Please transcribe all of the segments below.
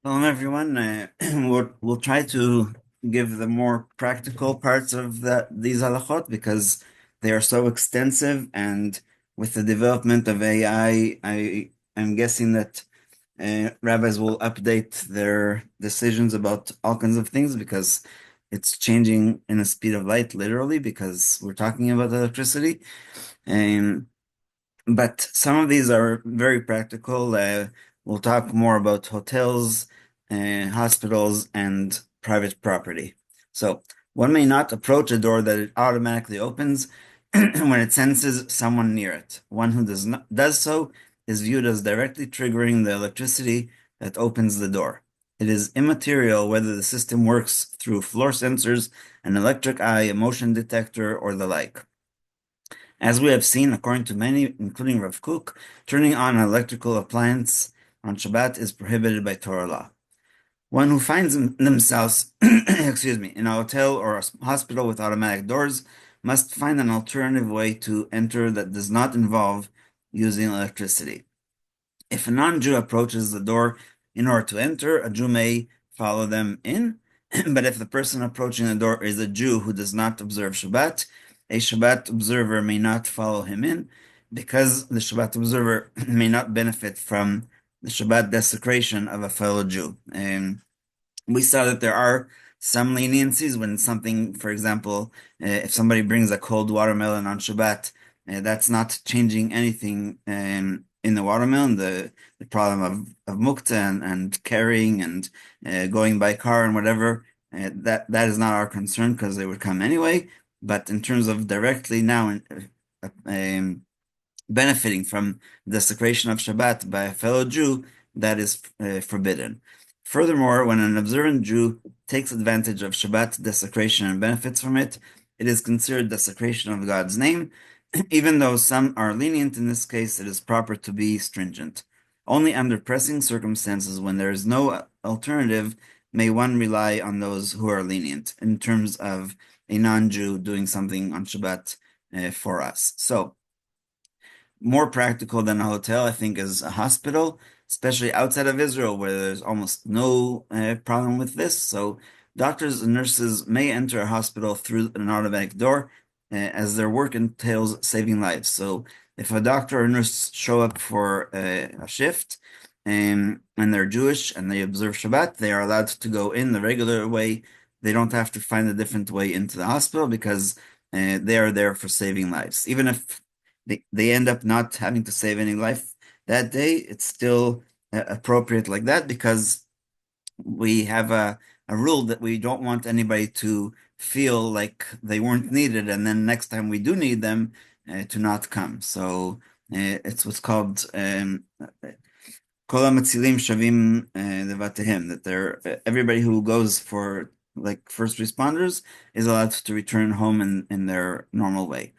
Hello, everyone. We'll try to give the more practical parts of these halachot because they are so extensive, and with the development of AI, I am guessing that rabbis will update their decisions about all kinds of things because it's changing in a speed of light, literally, because we're talking about electricity. Um, but some of these are very practical. We'll talk more about hotels, hospitals, and private property. So, one may not approach a door that it automatically opens when it senses someone near it. One who does so is viewed as directly triggering the electricity that opens the door. It is immaterial whether the system works through floor sensors, an electric eye, a motion detector, or the like. As we have seen, according to many, including Rav Kook, turning on an electrical appliance on Shabbat is prohibited by Torah law. One who finds themselves, excuse me, in a hotel or a hospital with automatic doors must find an alternative way to enter that does not involve using electricity. If a non-Jew approaches the door in order to enter, a Jew may follow them in. But if the person approaching the door is a Jew who does not observe Shabbat, a Shabbat observer may not follow him in because the Shabbat observer may not benefit from the Shabbat desecration of a fellow Jew. We saw that there are some leniencies when something, for example, if somebody brings a cold watermelon on Shabbat, that's not changing anything in the watermelon. The problem of mukta and carrying and going by car and whatever, that is not our concern because they would come anyway. But in terms of directly now benefiting from the desecration of Shabbat by a fellow Jew, that is forbidden. Furthermore, when an observant Jew takes advantage of Shabbat desecration and benefits from it, it is considered desecration of God's name. Even though some are lenient in this case, it is proper to be stringent. Only under pressing circumstances, when there is no alternative, may one rely on those who are lenient in terms of a non-Jew doing something on Shabbat for us. So, more practical than a hotel, I think, is a hospital, especially outside of Israel, where there's almost no problem with this. So, doctors and nurses may enter a hospital through an automatic door, as their work entails saving lives. So, if a doctor or nurse show up for a shift and they're Jewish and they observe Shabbat, they are allowed to go in the regular way. They don't have to find a different way into the hospital because they are there for saving lives. Even if they end up not having to save any life that day, it's still appropriate like that because we have a rule that we don't want anybody to feel like they weren't needed, and then next time we do need them, to not come. So it's what's called Kol HaMetzilim Shavim Levatehem, that everybody who goes for like first responders is allowed to return home in their normal way.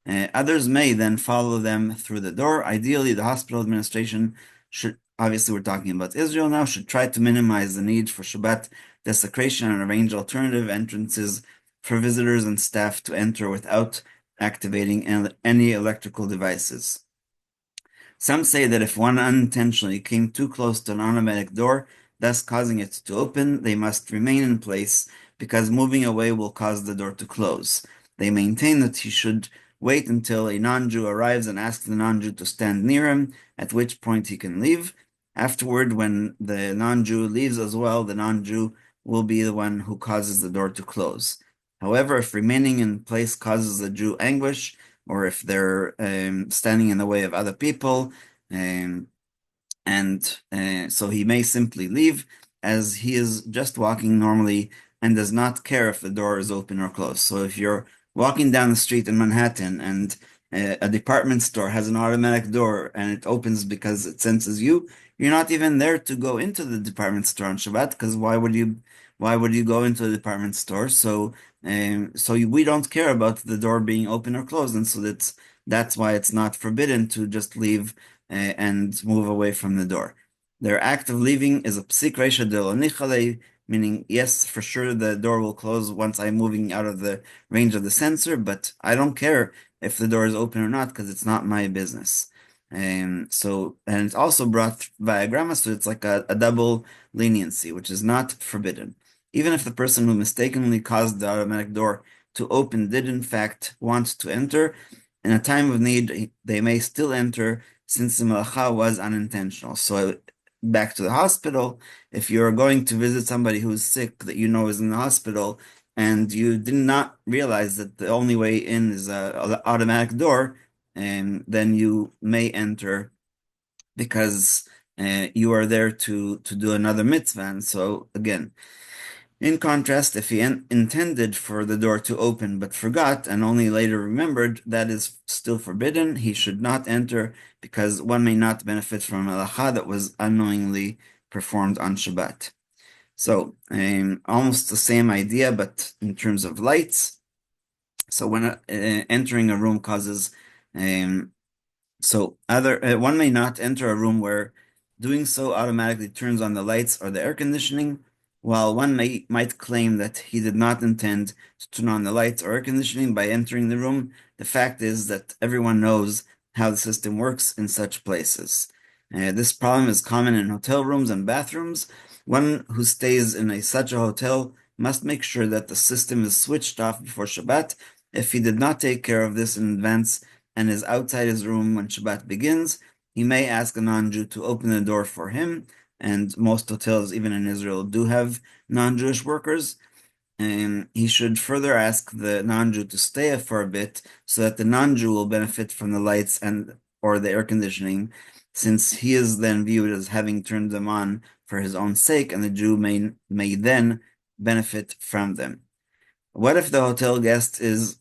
Others may then follow them through the door. Ideally, the hospital administration should, obviously, we're talking about Israel now, should try to minimize the need for Shabbat desecration and arrange alternative entrances for visitors and staff to enter without activating any electrical devices. Some say that if one unintentionally came too close to an automatic door, thus causing it to open, they must remain in place because moving away will cause the door to close. They maintain that he should wait until a non-Jew arrives and asks the non-Jew to stand near him, at which point he can leave. Afterward, when the non-Jew leaves as well, the non-Jew will be the one who causes the door to close. However, if remaining in place causes the Jew anguish, or if they're standing in the way of other people, um, and so he may simply leave as he is just walking normally and does not care if the door is open or closed. So if you're walking down the street in Manhattan and a department store has an automatic door and it opens because it senses you, you're not even there to go into the department store on Shabbat because why would you go into the department store? So we don't care about the door being open or closed, and so that's why it's not forbidden to just leave and move away from the door. Their act of leaving is a psik reisha de lo nichale, meaning yes, for sure the door will close once I'm moving out of the range of the sensor, but I don't care if the door is open or not because it's not my business. And it's also brought via grandma, so it's like a double leniency, which is not forbidden. Even if the person who mistakenly caused the automatic door to open did in fact want to enter, in a time of need, they may still enter since the malacha was unintentional. So back to the hospital, if you're going to visit somebody who's sick that you know is in the hospital, and you did not realize that the only way in is a automatic door, and then you may enter because you are there to do another mitzvah. And so again, in contrast, if he intended for the door to open but forgot and only later remembered, that is still forbidden. He should not enter because one may not benefit from a halacha that was unknowingly performed on Shabbat. So, almost the same idea, but in terms of lights. So when entering a room causes um, so other one may not enter a room where doing so automatically turns on the lights or the air conditioning, while one might claim that he did not intend to turn on the lights or air conditioning by entering the room. The fact is that everyone knows how the system works in such places. This problem is common in hotel rooms and bathrooms. One who stays in such a hotel must make sure that the system is switched off before Shabbat. If he did not take care of this in advance, and is outside his room when Shabbat begins, he may ask a non-Jew to open the door for him, and most hotels, even in Israel, do have non-Jewish workers. And he should further ask the non-Jew to stay for a bit so that the non-Jew will benefit from the lights and or the air conditioning, since he is then viewed as having turned them on for his own sake, and the Jew may then benefit from them. What if the hotel guest is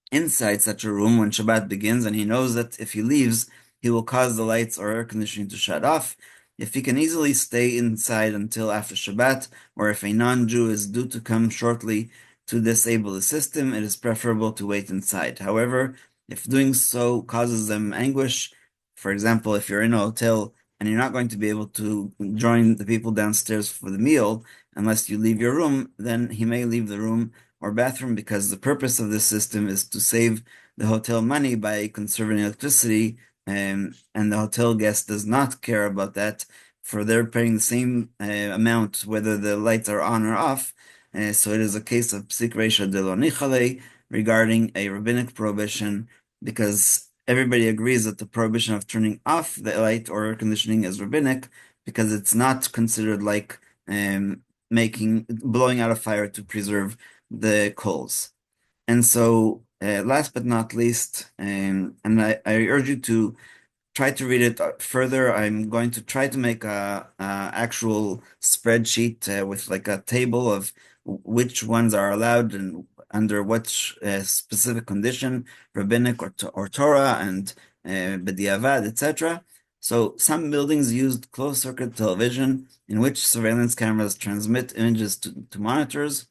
inside such a room when Shabbat begins, and he knows that if he leaves, he will cause the lights or air conditioning to shut off? If he can easily stay inside until after Shabbat, or if a non-Jew is due to come shortly to disable the system, it is preferable to wait inside. However, if doing so causes them anguish, for example, if you're in a hotel and you're not going to be able to join the people downstairs for the meal unless you leave your room, then he may leave the room or bathroom, because the purpose of this system is to save the hotel money by conserving electricity, and the hotel guest does not care about that, for they're paying the same amount whether the lights are on or off. So it is a case of psik reisha de lo nichale regarding a rabbinic prohibition, because everybody agrees that the prohibition of turning off the light or air conditioning is rabbinic, because it's not considered like blowing out a fire to preserve the coals. And so, last but not least, and I urge you to try to read it further. I'm going to try to make a actual spreadsheet with like a table of which ones are allowed and under which specific condition, rabbinic or Torah and b'diavad, etc. So some buildings used closed circuit television in which surveillance cameras transmit images to monitors.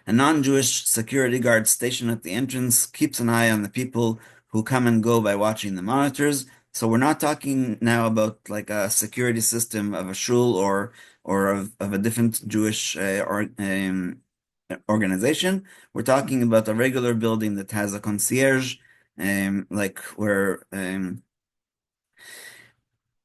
A non-Jewish security guard stationed at the entrance keeps an eye on the people who come and go by watching the monitors. So we're not talking now about like a security system of a shul or of a different Jewish organization. We're talking about a regular building that has a concierge, like where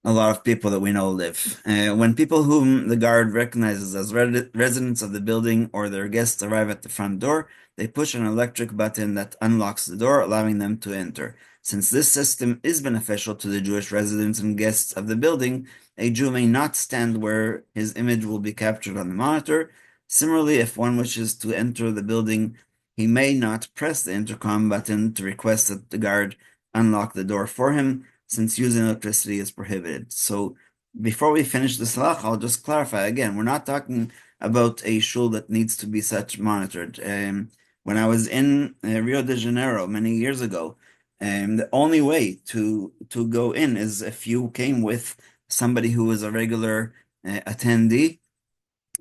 a lot of people that we know live. When people whom the guard recognizes as residents of the building or their guests arrive at the front door, they push an electric button that unlocks the door, allowing them to enter. Since this system is beneficial to the Jewish residents and guests of the building, a Jew may not stand where his image will be captured on the monitor. Similarly, if one wishes to enter the building, he may not press the intercom button to request that the guard unlock the door for him, since using electricity is prohibited. So before we finish this halacha, I'll just clarify again, we're not talking about a shul that needs to be such monitored. When I was in Rio de Janeiro many years ago, the only way to go in is if you came with somebody who was a regular attendee,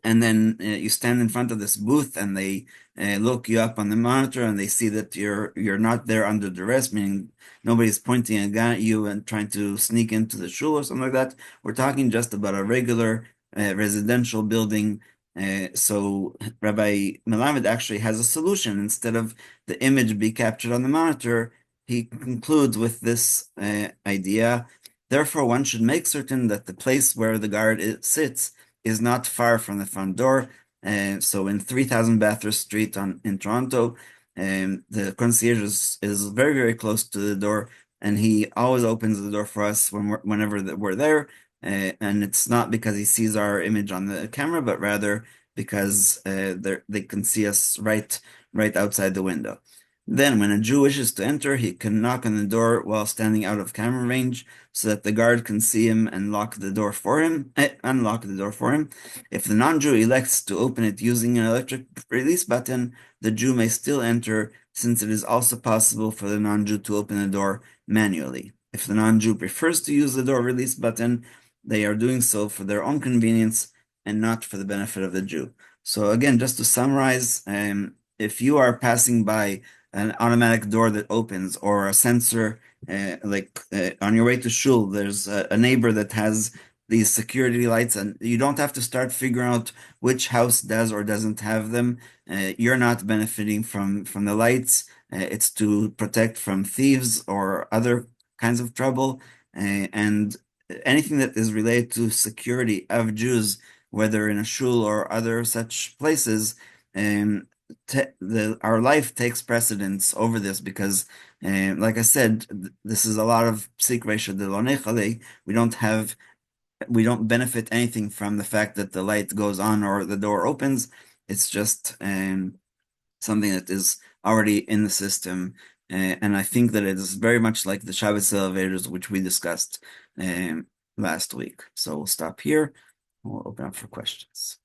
and then you stand in front of this booth and they look you up on the monitor and they see that you're not there under duress, meaning nobody's pointing a gun at you and trying to sneak into the shul or something like that. We're talking just about a regular residential building. So Rabbi Melamed actually has a solution. Instead of the image be captured on the monitor, he concludes with this idea. Therefore, one should make certain that the place where the guard sits is not far from the front door. So in 3000 Bathurst Street in Toronto, the concierge is very, very close to the door, and he always opens the door for us whenever we're there. And it's not because he sees our image on the camera, but rather because they can see us right outside the window. Then, when a Jew wishes to enter, he can knock on the door while standing out of camera range, so that the guard can see him and unlock the door for him. If the non-Jew elects to open it using an electric release button, the Jew may still enter, since it is also possible for the non-Jew to open the door manually. If the non-Jew prefers to use the door release button, they are doing so for their own convenience and not for the benefit of the Jew. So again, just to summarize, if you are passing by an automatic door that opens or a sensor, on your way to shul, there's a neighbor that has these security lights, and you don't have to start figuring out which house does or doesn't have them. You're not benefiting from the lights. It's to protect from thieves or other kinds of trouble, and anything that is related to security of Jews, whether in a shul or other such places, um, our life takes precedence over this because, like I said, this is a lot of sikresha de lo nechale. We don't benefit anything from the fact that the light goes on or the door opens. It's just something that is already in the system. And I think that it is very much like the Shabbos elevators, which we discussed last week. So we'll stop here. We'll open up for questions.